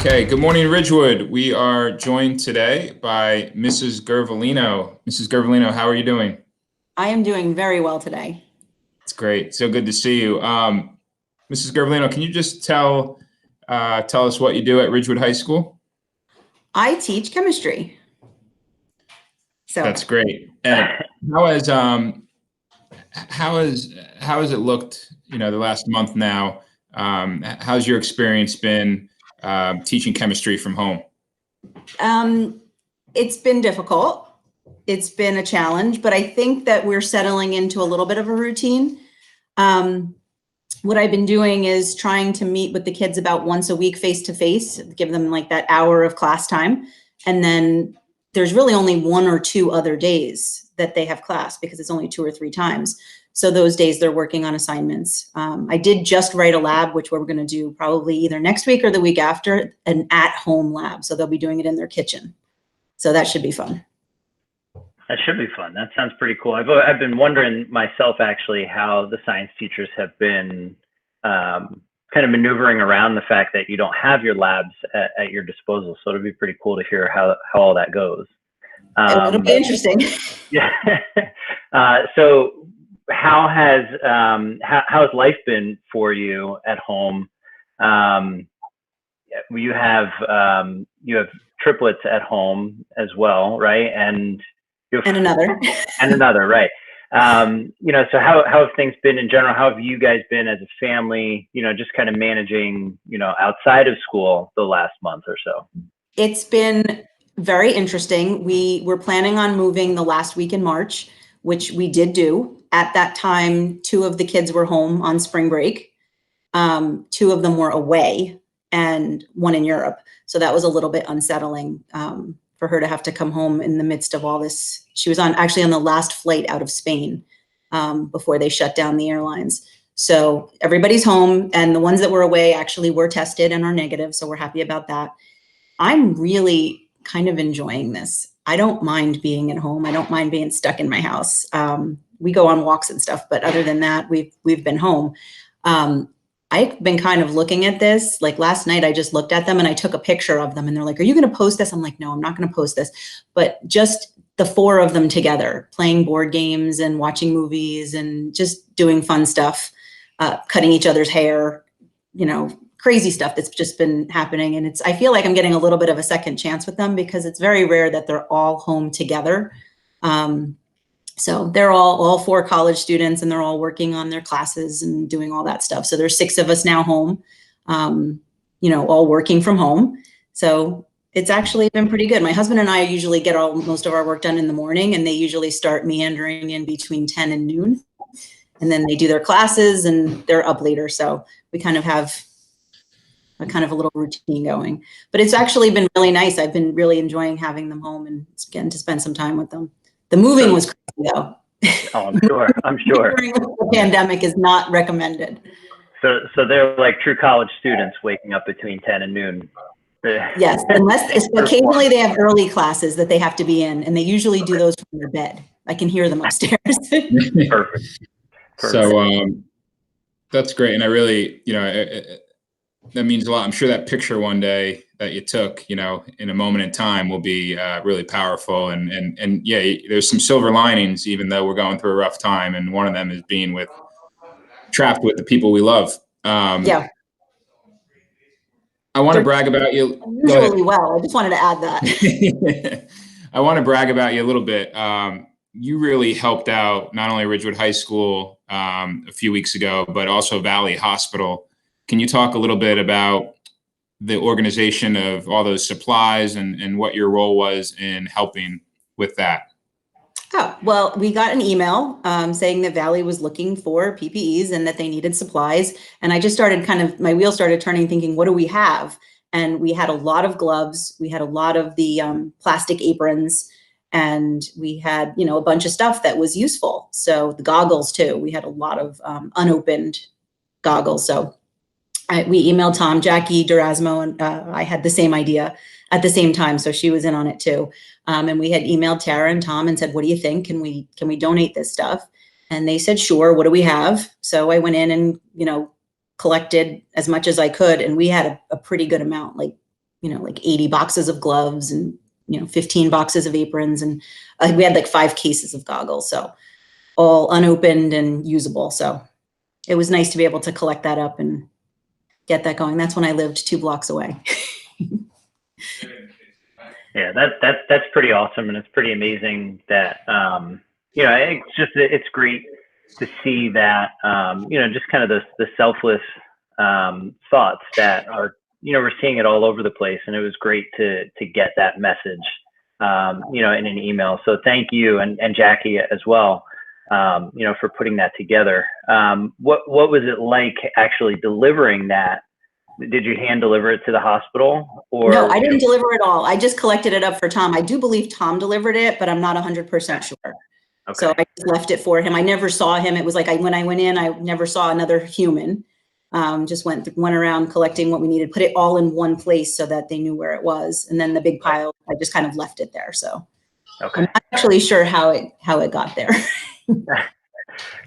Okay, good morning, Ridgewood. We are joined today by Mrs. Gervolino. Mrs. Gervolino, how are you doing? I am doing very well today. It's great. So good to see you. Mrs. Gervolino, can you just tell us what you do at Ridgewood High School? I teach chemistry. So That's great. And how has how has it looked, the last month now? How's your experience been teaching chemistry from home? it's been difficult. It's been a challenge, but I think that we're settling into a little bit of a routine. What I've been doing is trying to meet with the kids about once a week face to face, give them like that hour of class time. And then there's really only 1 or 2 other days that they have class because it's only 2 or 3 times. So those days they're working on assignments. I did just write a lab, which we're going to do probably either next week or the week after, an at-home lab. So they'll be doing it in their kitchen. So that should be fun. That should be fun. That sounds pretty cool. I've been wondering myself actually how the science teachers have been kind of maneuvering around the fact that you don't have your labs at your disposal. So it'll be pretty cool to hear how all that goes. It'll be interesting. Yeah. So how has life been for you at home? You have triplets at home as well, right? And another. And another, right. So how have things been in general? How have you guys been as a family, just kind of managing, outside of school the last month or so? It's been very interesting. We were planning on moving the last week in March, which we did do. At that time, 2 of the kids were home on spring break. 2 of them were away and 1 in Europe. So that was a little bit unsettling for her to have to come home in the midst of all this. She was actually on the last flight out of Spain before they shut down the airlines. So everybody's home, and the ones that were away actually were tested and are negative. So we're happy about that. I'm really kind of enjoying this. I don't mind being at home. I don't mind being stuck in my house. We go on walks and stuff, but other than that, we've been home. I've been kind of looking at this. Like last night, I just looked at them and I took a picture of them and they're like, "Are you going to post this?" I'm like, "No, I'm not going to post this." But just the 4 of them together, playing board games and watching movies and just doing fun stuff, cutting each other's hair, crazy stuff that's just been happening. And I feel like I'm getting a little bit of a second chance with them because it's very rare that they're all home together. So they're all 4 college students and they're all working on their classes and doing all that stuff. So there's 6 of us now home, all working from home. So it's actually been pretty good. My husband and I usually get most of our work done in the morning, and they usually start meandering in between 10 and noon. And then they do their classes and they're up later. So we kind of have a little routine going, but it's actually been really nice. I've been really enjoying having them home and getting to spend some time with them. The moving was crazy though. Oh, I'm sure. During the pandemic is not recommended. So they're like true college students waking up between 10 and noon. Yes, unless occasionally they have early classes that they have to be in, and they usually do those from their bed. I can hear them upstairs. Perfect. So that's great. And I really, that means a lot. I'm sure that picture one day that you took, in a moment in time will be really powerful. And yeah, there's some silver linings, even though we're going through a rough time. And one of them is being trapped with the people we love. Yeah. I want to brag about you. Usually well. I just wanted to add that. I want to brag about you a little bit. You really helped out not only Ridgewood High School a few weeks ago, but also Valley Hospital. Can you talk a little bit about the organization of all those supplies and what your role was in helping with that? Oh, well, we got an email saying that Valley was looking for PPEs and that they needed supplies. And I just started my wheels started turning thinking, what do we have? And we had a lot of gloves. We had a lot of the plastic aprons, and we had, a bunch of stuff that was useful. So the goggles too, we had a lot of unopened goggles. So we emailed Tom, Jackie Durasmo, and I had the same idea at the same time. So she was in on it too. And we had emailed Tara and Tom and said, "What do you think? Can we donate this stuff?" And they said, "Sure. What do we have?" So I went in and, collected as much as I could. And we had a pretty good amount, like, like 80 boxes of gloves and, 15 boxes of aprons. And we had like 5 cases of goggles. So all unopened and usable. So it was nice to be able to collect that up and get that going. That's when I lived 2 blocks away. Yeah, that's pretty awesome, and it's pretty amazing that it's great to see that just kind of the selfless thoughts that are we're seeing it all over the place, and it was great to get that message in an email. So thank you, and Jackie as well, for putting that together. What was it like actually delivering that? Did you hand deliver it to the hospital, or? No, I didn't deliver it all. I just collected it up for Tom. I do believe Tom delivered it, but I'm not 100% sure. Okay. So I just left it for him. I never saw him. It was like when I went in, I never saw another human. Just went around collecting what we needed, put it all in one place so that they knew where it was. And then the big pile, I just kind of left it there. So okay. I'm not actually sure how it got there.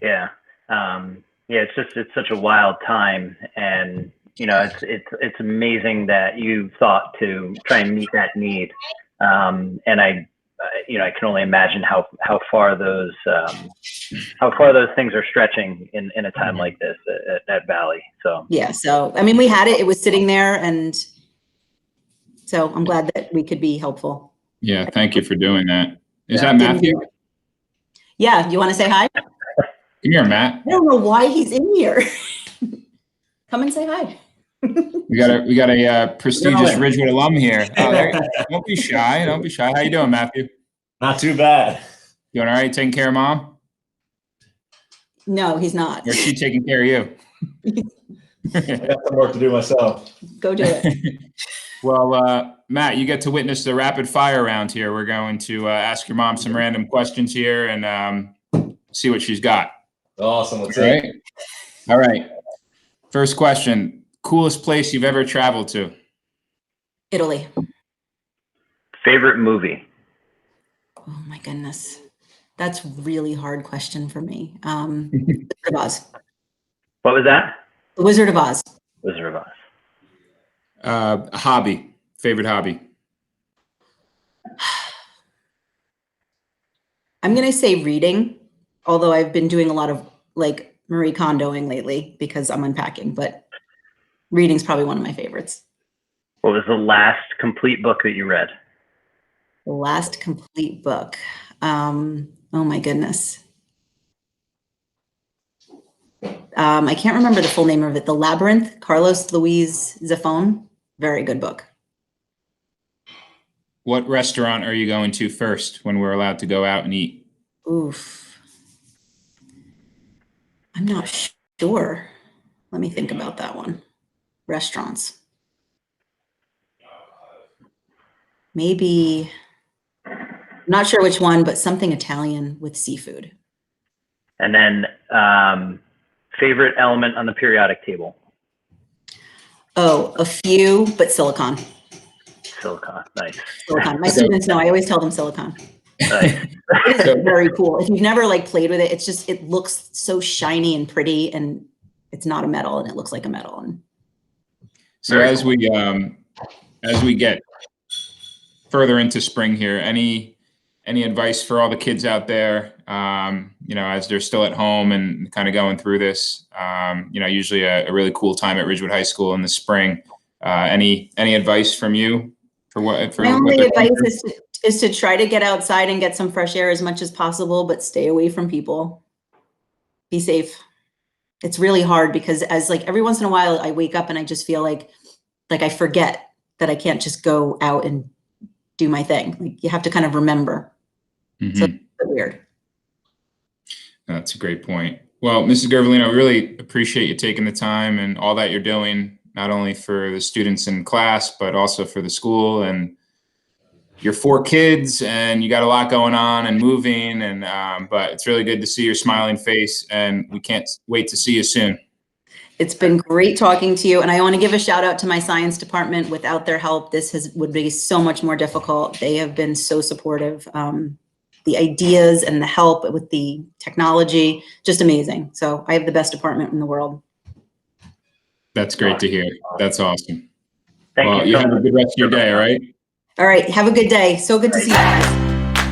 Yeah. It's such a wild time, and it's amazing that you thought to try and meet that need. And I can only imagine how far those things are stretching in a time like this at Valley. So yeah. So I mean, we had it. It was sitting there, and so I'm glad that we could be helpful. Yeah, thank you for doing that. Is that Matthew? Yeah. You want to say hi? Come here, Matt. I don't know why he's in here. Come and say hi. We got a prestigious Ridgewood alum here. Oh, don't be shy. Don't be shy. How you doing, Matthew? Not too bad. Doing all right? Taking care of Mom? No, he's not. Or is she taking care of you? I got some work to do myself. Go do it. Well, Matt, you get to witness the rapid fire round here. We're going to ask your mom some random questions here and see what she's got. Awesome. Let's see. All right. First question. Coolest place you've ever traveled to? Italy. Favorite movie? Oh my goodness. That's a really hard question for me. Wizard of Oz. What was that? The Wizard of Oz. Wizard of Oz. Hobby. Favorite hobby? I'm going to say reading, although I've been doing a lot of like Marie Kondoing lately because I'm unpacking, but reading's probably one of my favorites. What was the last complete book that you read? The last complete book. Oh my goodness. I can't remember the full name of it. The Labyrinth, Carlos Luis Zafón. Very good book. What restaurant are you going to first when we're allowed to go out and eat? Oof. I'm not sure. Let me think about that one. Restaurants. Maybe, I'm not sure which one, but something Italian with seafood. And then favorite element on the periodic table? Oh, a few, but silicon. Silicon, nice. Silicon. My students know, I always tell them silicon. Nice. It is very cool. If you've never like played with it, it's just, it looks so shiny and pretty, and it's not a metal and it looks like a metal. And so as we get further into spring here, any advice for all the kids out there, as they're still at home and kind of going through this, usually a really cool time at Ridgewood High School in the spring. Any advice from you for what? My only advice is to try to get outside and get some fresh air as much as possible, but stay away from people. Be safe. It's really hard because as like every once in a while I wake up and I just feel like I forget that I can't just go out and do my thing. Like you have to kind of remember. Mm-hmm. So it's weird. That's a great point. Well, Mrs. Gervolino, we really appreciate you taking the time and all that you're doing, not only for the students in class, but also for the school and your 4 kids, and you got a lot going on and moving, and but it's really good to see your smiling face, and we can't wait to see you soon. It's been great talking to you, and I want to give a shout out to my science department. Without their help, this would be so much more difficult. They have been so supportive. The ideas and the help with the technology, just amazing. So I have the best department in the world. That's great to hear. That's awesome. Thank Well, you you so have a much. good rest of your day, all right? All right. Have a good day. So good to see you guys.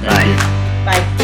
Thank you. Bye.